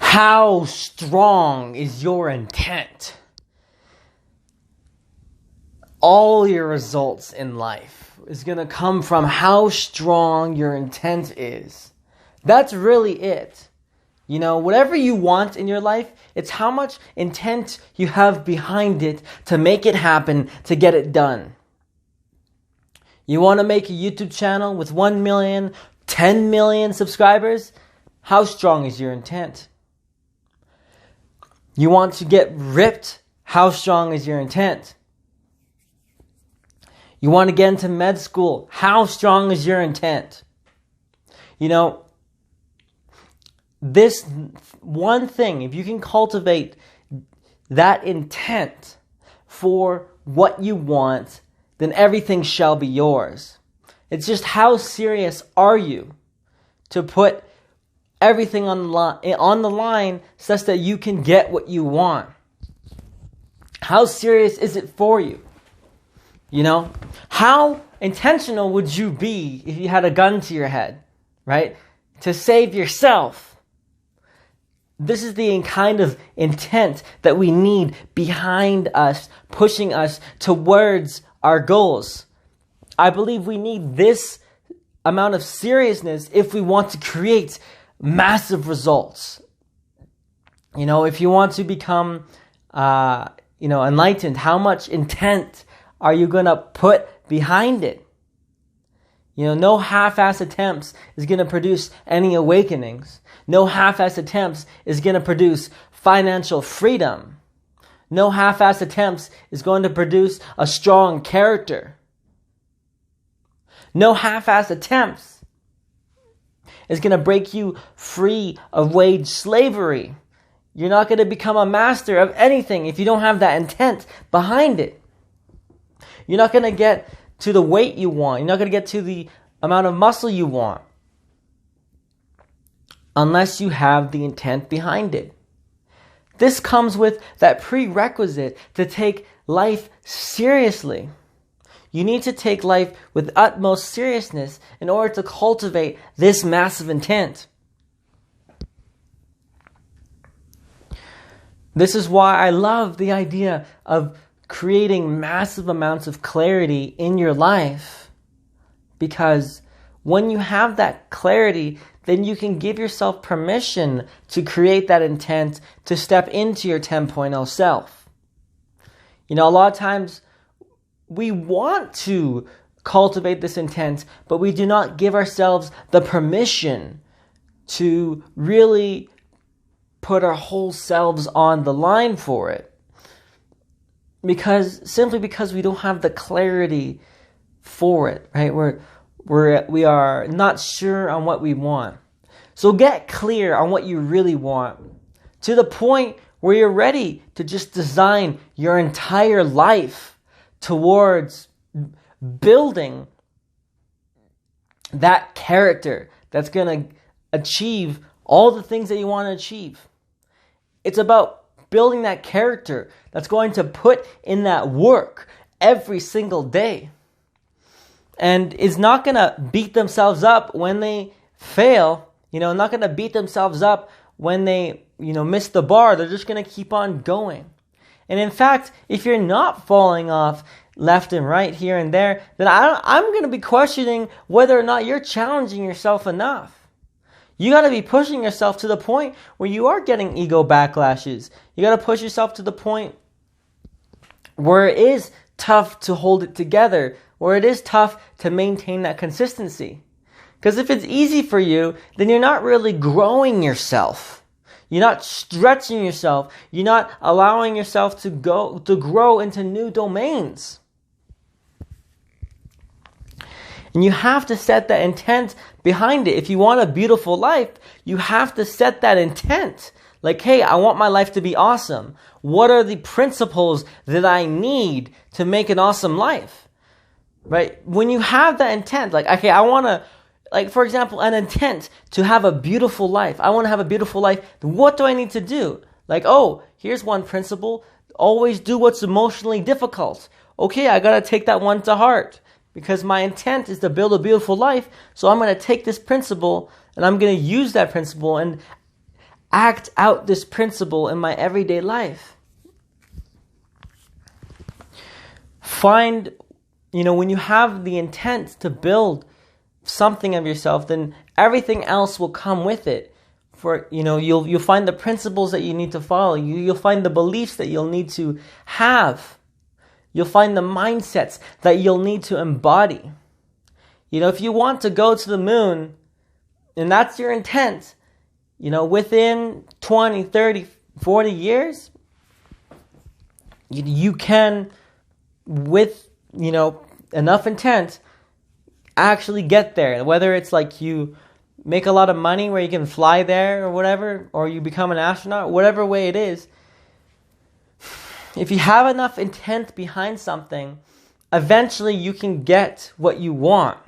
How strong is your intent? All your results in life is going to come from how strong your intent is. That's really it. You know, whatever you want in your life, it's how much intent you have behind it to make it happen, to get it done. You want to make a YouTube channel with 1 million, 10 million subscribers? How strong is your intent? You want to get ripped? How strong is your intent? You want to get into med school? How strong is your intent? You know, this one thing, if you can cultivate that intent for what you want, then everything shall be yours. It's just how serious are you to put everything on the line such that you can get what you want? How serious is it for you? You know, how intentional would you be if you had a gun to your head, right? To save yourself. This is the kind of intent that we need behind us, pushing us towards our goals. I believe we need this amount of seriousness if we want to create massive results. You know, if you want to become, enlightened, how much intent are you going to put behind it? You know, no half-ass attempts is going to produce any awakenings. No half-ass attempts is going to produce financial freedom. No half-ass attempts is going to produce a strong character. No half-ass attempts is going to break you free of wage slavery. You're not going to become a master of anything if you don't have that intent behind it. You're not going to get to the weight you want. You're not going to get to the amount of muscle you want unless you have the intent behind it. This comes with that prerequisite to take life seriously. You need to take life with utmost seriousness in order to cultivate this massive intent. This is why I love the idea of creating massive amounts of clarity in your life. Because when you have that clarity, then you can give yourself permission to create that intent to step into your 10.0 self. You know, a lot of times we want to cultivate this intent, but we do not give ourselves the permission to really put our whole selves on the line for it. Simply because we don't have the clarity for it, right? We are not sure on what we want. So get clear on what you really want to the point where you're ready to just design your entire life towards building that character that's going to achieve all the things that you want to achieve. It's about building that character that's going to put in that work every single day and is not going to beat themselves up when they fail, not going to beat themselves up when they, miss the bar. They're just going to keep on going. And in fact, if you're not falling off left and right here and there, then I'm going to be questioning whether or not you're challenging yourself enough. You got to be pushing yourself to the point where you are getting ego backlashes. You got to push yourself to the point where it is tough to hold it together, where it is tough to maintain that consistency. Because if it's easy for you, then you're not really growing yourself. You're not stretching yourself. You're not allowing yourself to grow into new domains. And you have to set that intent behind it. If you want a beautiful life, you have to set that intent. Like, hey, I want my life to be awesome. What are the principles that I need to make an awesome life? Right? When you have that intent, like, okay, I want to, like, for example, an intent to have a beautiful life. I want to have a beautiful life. What do I need to do? Like, oh, here's one principle. Always do what's emotionally difficult. Okay, I got to take that one to heart because my intent is to build a beautiful life. So I'm going to take this principle and I'm going to use that principle. And act out this principle in my everyday life. Find, when you have the intent to build something of yourself, then everything else will come with it. You'll find the principles that you need to follow. You'll find the beliefs that you'll need to have. You'll find the mindsets that you'll need to embody. If you want to go to the moon, and that's your intent, within 20, 30, 40 years, you can, with, enough intent, actually get there. Whether it's like you make a lot of money where you can fly there or whatever, or you become an astronaut, whatever way it is, if you have enough intent behind something, eventually you can get what you want.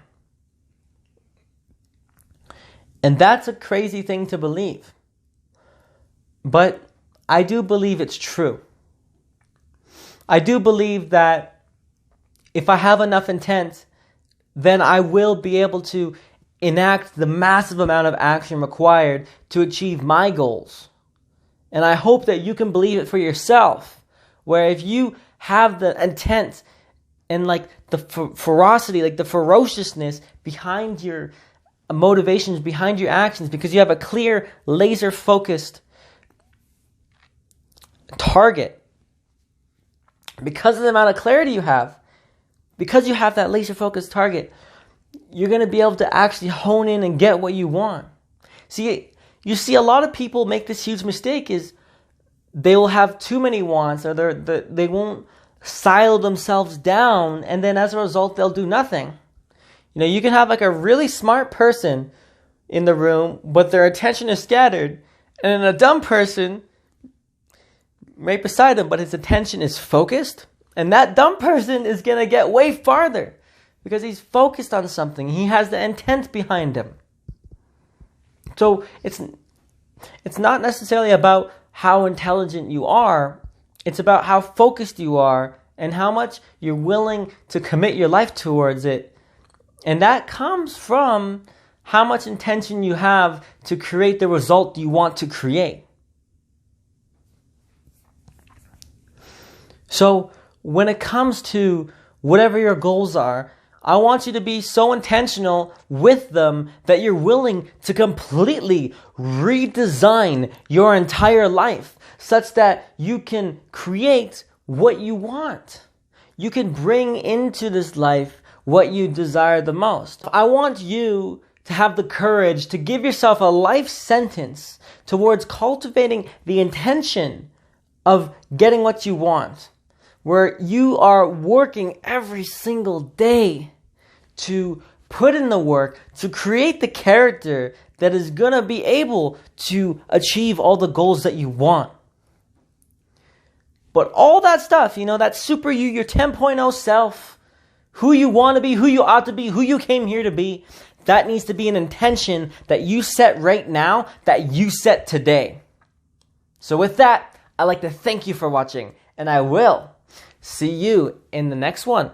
And that's a crazy thing to believe. But I do believe it's true. I do believe that if I have enough intent, then I will be able to enact the massive amount of action required to achieve my goals. And I hope that you can believe it for yourself. Where if you have the intent and the ferocity, the ferociousness behind your motivations, behind your actions, because you have a clear, laser-focused target, because of the amount of clarity you have, because you have that laser-focused target, you're going to be able to actually hone in and get what you want. See, you see a lot of people make this huge mistake is they will have too many wants, or they won't silo themselves down, and then as a result, they'll do nothing. You can have a really smart person in the room, but their attention is scattered, and then a dumb person right beside them, but his attention is focused, and that dumb person is going to get way farther because he's focused on something. He has the intent behind him. So it's not necessarily about how intelligent you are. It's about how focused you are and how much you're willing to commit your life towards it. And that comes from how much intention you have to create the result you want to create. So when it comes to whatever your goals are, I want you to be so intentional with them that you're willing to completely redesign your entire life such that you can create what you want. You can bring into this life what you desire the most. I want you to have the courage to give yourself a life sentence towards cultivating the intention of getting what you want, where you are working every single day to put in the work, to create the character that is going to be able to achieve all the goals that you want. But all that stuff, that super you, your 10.0 self, who you want to be, who you ought to be, who you came here to be, that needs to be an intention that you set right now, that you set today. So with that, I'd like to thank you for watching, and I will see you in the next one.